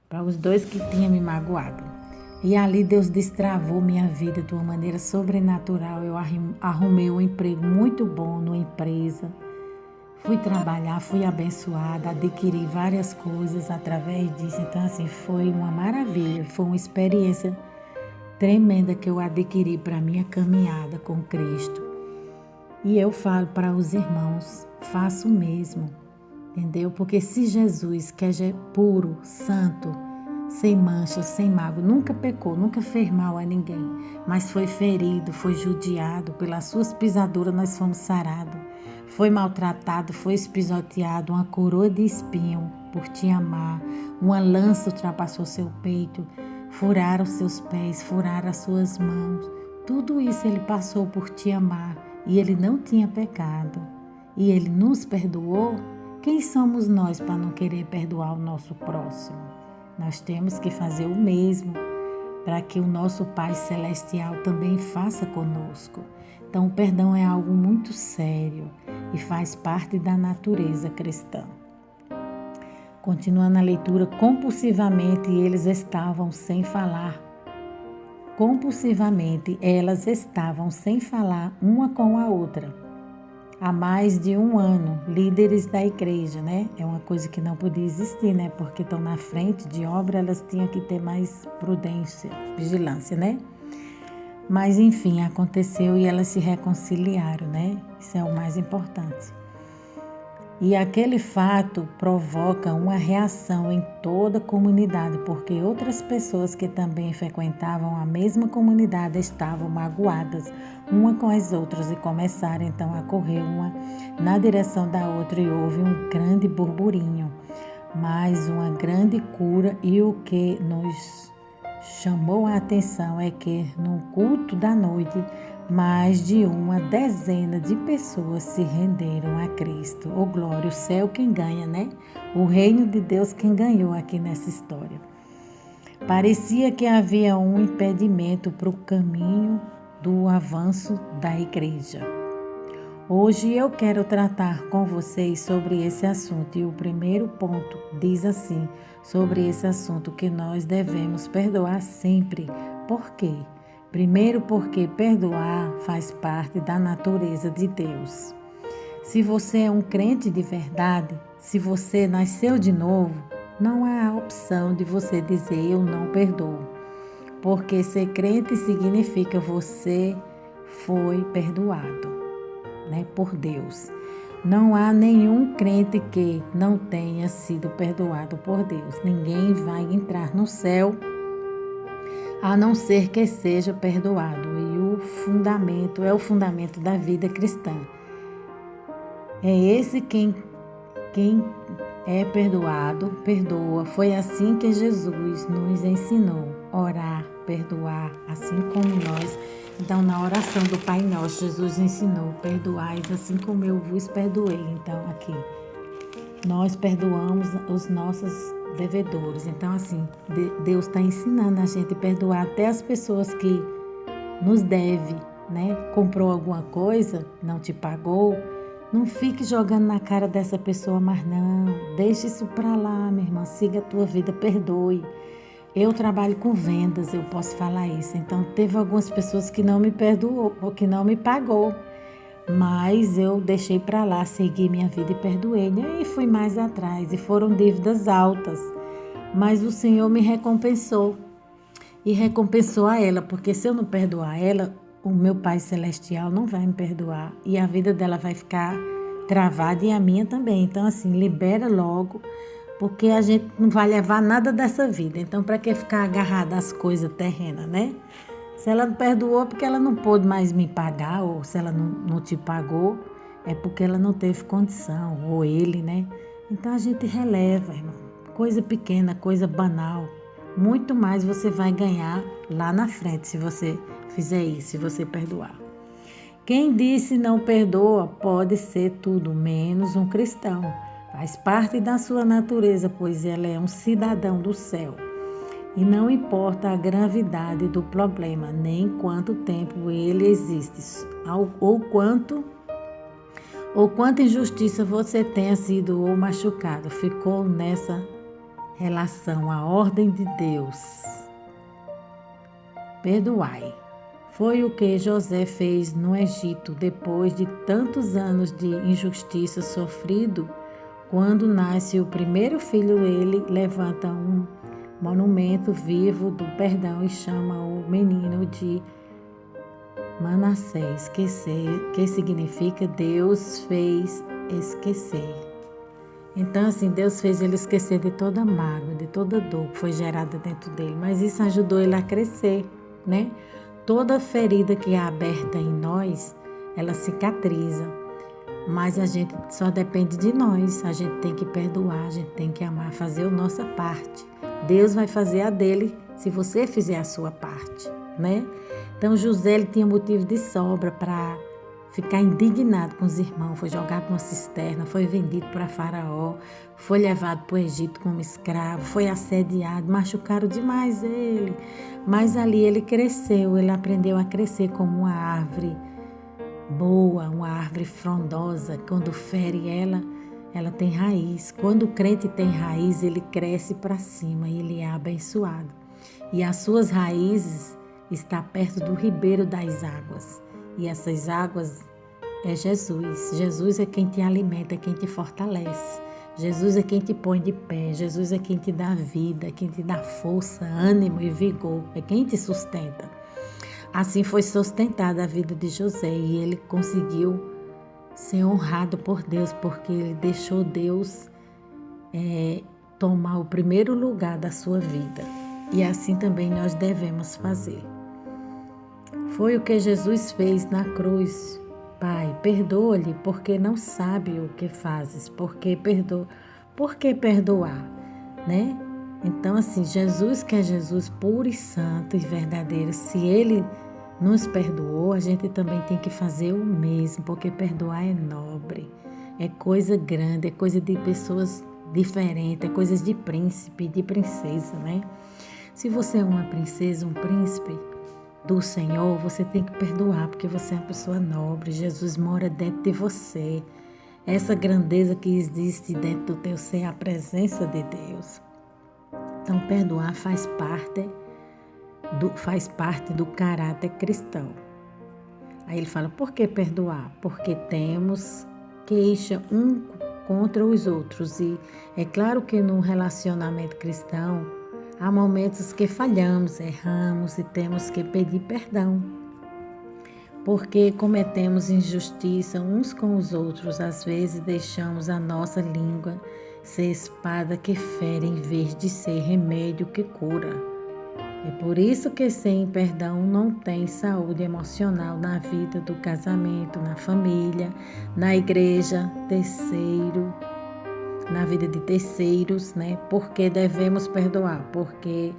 para os dois que tinham me magoado. E ali Deus destravou minha vida de uma maneira sobrenatural. Eu arrumei um emprego muito bom numa empresa. Fui trabalhar, fui abençoada, adquiri várias coisas através disso. Então, assim, foi uma maravilha, foi uma experiência tremenda que eu adquiri para a minha caminhada com Cristo. E eu falo para os irmãos, faça o mesmo, entendeu? Porque se Jesus, que é puro, santo, sem mancha, sem mágoa, nunca pecou, nunca fez mal a ninguém, mas foi ferido, foi judiado, pelas suas pisaduras nós fomos sarados, foi maltratado, foi espisoteado, uma coroa de espinho por te amar, uma lança ultrapassou seu peito, furaram seus pés, furaram as suas mãos, tudo isso ele passou por te amar e ele não tinha pecado e ele nos perdoou. Quem somos nós para não querer perdoar o nosso próximo? Nós temos que fazer o mesmo para que o nosso Pai Celestial também faça conosco. Então, o perdão é algo muito sério e faz parte da natureza cristã. Continuando a leitura, compulsivamente eles estavam sem falar. Compulsivamente elas estavam sem falar uma com a outra. Há mais de um ano, líderes da igreja, né? É uma coisa que não podia existir, né? Porque estão na frente de obra, elas tinham que ter mais prudência, vigilância, né? Mas, enfim, aconteceu e elas se reconciliaram, né? Isso é o mais importante. E aquele fato provoca uma reação em toda a comunidade, porque outras pessoas que também frequentavam a mesma comunidade estavam magoadas uma com as outras e começaram então a correr uma na direção da outra e houve um grande burburinho, mas uma grande cura. E o que nos chamou a atenção é que no culto da noite mais de uma dezena de pessoas se renderam a Cristo. Oh glória, o céu quem ganha, né? O reino de Deus quem ganhou aqui nessa história. Parecia que havia um impedimento para o caminho do avanço da igreja. Hoje eu quero tratar com vocês sobre esse assunto e o primeiro ponto diz assim, sobre esse assunto, que nós devemos perdoar sempre. Por quê? Primeiro, porque perdoar faz parte da natureza de Deus. Se você é um crente de verdade, se você nasceu de novo, não há opção de você dizer eu não perdoo. Porque ser crente significa você foi perdoado, né, por Deus. Não há nenhum crente que não tenha sido perdoado por Deus. Ninguém vai entrar no céu a não ser que seja perdoado. E o fundamento é o fundamento da vida cristã. É esse quem é perdoado, perdoa. Foi assim que Jesus nos ensinou. Orar, perdoar, assim como nós. Então, na oração do Pai Nosso, Jesus ensinou, perdoai assim como eu vos perdoei. Então, aqui, nós perdoamos os nossos devedores. Então, assim, Deus está ensinando a gente a perdoar até as pessoas que nos devem, né? Comprou alguma coisa, não te pagou, não fique jogando na cara dessa pessoa, mas não, deixe isso para lá, minha irmã, siga a tua vida, perdoe. Eu trabalho com vendas, eu posso falar isso. Então, teve algumas pessoas que não me perdoou, ou que não me pagou, mas eu deixei para lá, segui minha vida e perdoei. E fui mais atrás, e foram dívidas altas. Mas o Senhor me recompensou, e recompensou a ela, porque se eu não perdoar ela, o meu Pai Celestial não vai me perdoar, e a vida dela vai ficar travada e a minha também. Então, assim, libera logo, porque a gente não vai levar nada dessa vida. Então, para que ficar agarrada às coisas terrenas, né? Se ela não perdoou, porque ela não pôde mais me pagar, ou se ela não te pagou, é porque ela não teve condição, ou ele, né? Então, a gente releva, irmão. Coisa pequena, coisa banal. Muito mais você vai ganhar lá na frente, se você fizer isso, se você perdoar. Quem disse não perdoa pode ser tudo menos um cristão. Faz parte da sua natureza, pois ela é um cidadão do céu. E não importa a gravidade do problema, nem quanto tempo ele existe, ou quanto injustiça você tenha sido ou machucado, ficou nessa relação à ordem de Deus. Perdoai. Foi o que José fez no Egito depois de tantos anos de injustiça sofrido. Quando nasce o primeiro filho, ele levanta um monumento vivo do perdão e chama o menino de Manassés, que significa Deus fez esquecer. Então, assim, Deus fez ele esquecer de toda mágoa, de toda dor que foi gerada dentro dele, mas isso ajudou ele a crescer, né? Toda ferida que é aberta em nós, ela cicatriza, mas a gente só depende de nós, a gente tem que perdoar, a gente tem que amar, fazer a nossa parte. Deus vai fazer a dele se você fizer a sua parte, né? Então José ele tinha motivo de sobra para ficar indignado com os irmãos, foi jogado numa cisterna, foi vendido para Faraó, foi levado para o Egito como escravo, foi assediado, machucaram demais ele. Mas ali ele cresceu, ele aprendeu a crescer como uma árvore boa, uma árvore frondosa. Quando fere ela tem raiz. Quando o crente tem raiz, ele cresce para cima e ele é abençoado. E as suas raízes estão perto do ribeiro das águas. E essas águas é Jesus. Jesus é quem te alimenta, é quem te fortalece. Jesus é quem te põe de pé. Jesus é quem te dá vida, é quem te dá força, ânimo e vigor. É quem te sustenta. Assim foi sustentada a vida de José e ele conseguiu ser honrado por Deus, porque ele deixou Deus tomar o primeiro lugar da sua vida. E assim também nós devemos fazer. Foi o que Jesus fez na cruz. Pai, perdoa-lhe, porque não sabe o que fazes. Por que perdoar, né? Então, assim, Jesus, que é Jesus puro e santo e verdadeiro, se Ele nos perdoou, a gente também tem que fazer o mesmo, porque perdoar é nobre, é coisa grande, é coisa de pessoas diferentes, é coisa de príncipe, de princesa, né? Se você é uma princesa, um príncipe do Senhor, você tem que perdoar, porque você é uma pessoa nobre, Jesus mora dentro de você. Essa grandeza que existe dentro do teu ser é a presença de Deus. Então, perdoar faz parte do caráter cristão. Aí ele fala, por que perdoar? Porque temos queixa um contra os outros. E é claro que no relacionamento cristão, há momentos que falhamos, erramos e temos que pedir perdão. Porque cometemos injustiça uns com os outros, às vezes deixamos a nossa língua ser espada que fere em vez de ser remédio que cura. É por isso que sem perdão não tem saúde emocional na vida do casamento, na família, na igreja, na vida de terceiros, né? Porque devemos perdoar, porque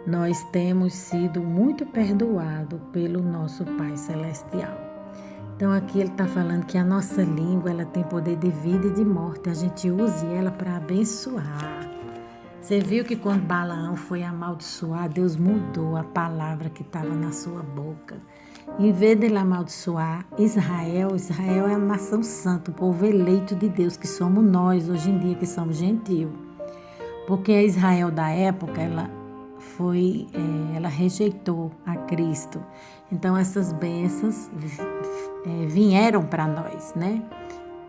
nós temos sido muito perdoados pelo nosso Pai Celestial. Então aqui ele está falando que a nossa língua ela tem poder de vida e de morte. A gente use ela para abençoar. Você viu que quando Balaão foi amaldiçoar, Deus mudou a palavra que estava na sua boca. Em vez dele amaldiçoar Israel é a nação santa, o povo eleito de Deus, que somos nós hoje em dia, que somos gentios. Porque a Israel da época, ela rejeitou a Cristo. Então essas bênçãos vieram para nós, né?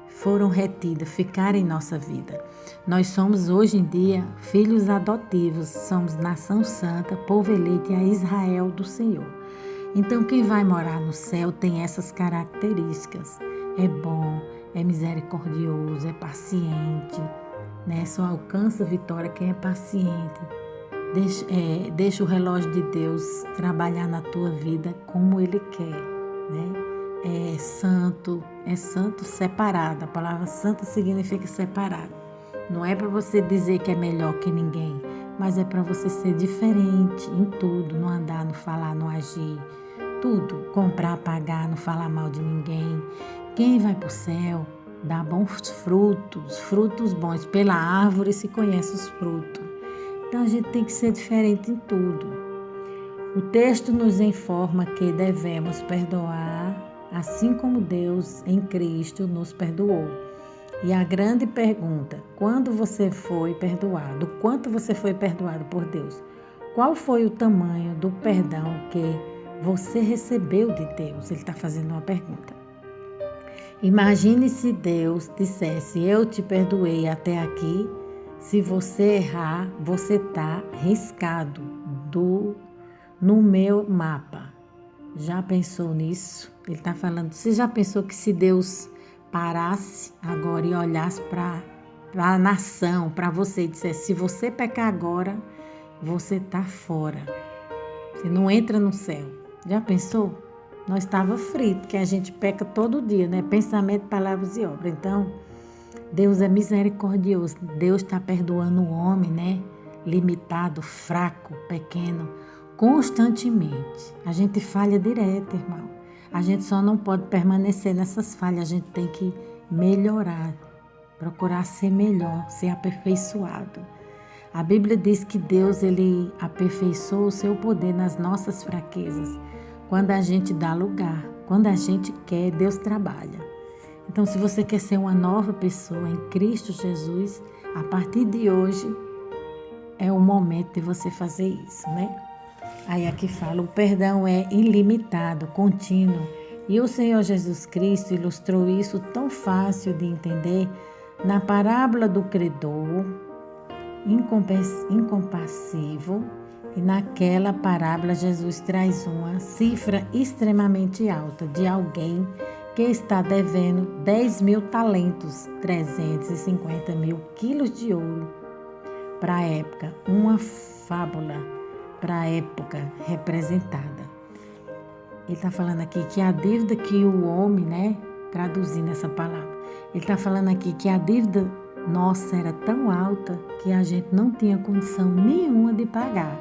Foram retidas, ficaram em nossa vida. Nós somos hoje em dia filhos adotivos, somos nação santa, povo eleito e a Israel do Senhor. Então quem vai morar no céu tem essas características. É bom, é misericordioso, é paciente, né? Só alcança a vitória quem é paciente. Deixa o relógio de Deus trabalhar na tua vida como Ele quer, né? É santo separado. A palavra santo significa separado. Não é para você dizer que é melhor que ninguém, mas é para você ser diferente em tudo, não andar, não falar, não agir, tudo, comprar, pagar, não falar mal de ninguém. Quem vai para o céu dá bons frutos bons. Pela árvore se conhece os frutos. Então a gente tem que ser diferente em tudo. O texto nos informa que devemos perdoar assim como Deus em Cristo nos perdoou. E a grande pergunta, quando você foi perdoado? Quanto você foi perdoado por Deus? Qual foi o tamanho do perdão que você recebeu de Deus? Ele está fazendo uma pergunta. Imagine se Deus dissesse, eu te perdoei até aqui, se você errar, você está riscado no meu mapa. Já pensou nisso? Ele está falando, você já pensou que se Deus parasse agora e olhasse para a nação, para você e dissesse, se você pecar agora, você está fora. Você não entra no céu. Já pensou? Nós estava frito, porque a gente peca todo dia, né? Pensamento, palavras e obras. Então, Deus é misericordioso. Deus está perdoando o homem, né? Limitado, fraco, pequeno, constantemente. A gente falha direto, irmão. A gente só não pode permanecer nessas falhas. A gente tem que melhorar, procurar ser melhor, ser aperfeiçoado. A Bíblia diz que Deus, ele aperfeiçoa o seu poder nas nossas fraquezas. Quando a gente dá lugar, quando a gente quer, Deus trabalha. Então, se você quer ser uma nova pessoa em Cristo Jesus, a partir de hoje é o momento de você fazer isso, né? Aí aqui fala, o perdão é ilimitado, contínuo. E o Senhor Jesus Cristo ilustrou isso tão fácil de entender na parábola do credor incompassível. E naquela parábola, Jesus traz uma cifra extremamente alta de alguém que está devendo 10.000 talentos, 350 mil quilos de ouro para a época. Uma fábula para a época representada. Ele está falando aqui que a dívida que o homem, né, traduzindo essa palavra, ele está falando aqui que a dívida nossa era tão alta que a gente não tinha condição nenhuma de pagar.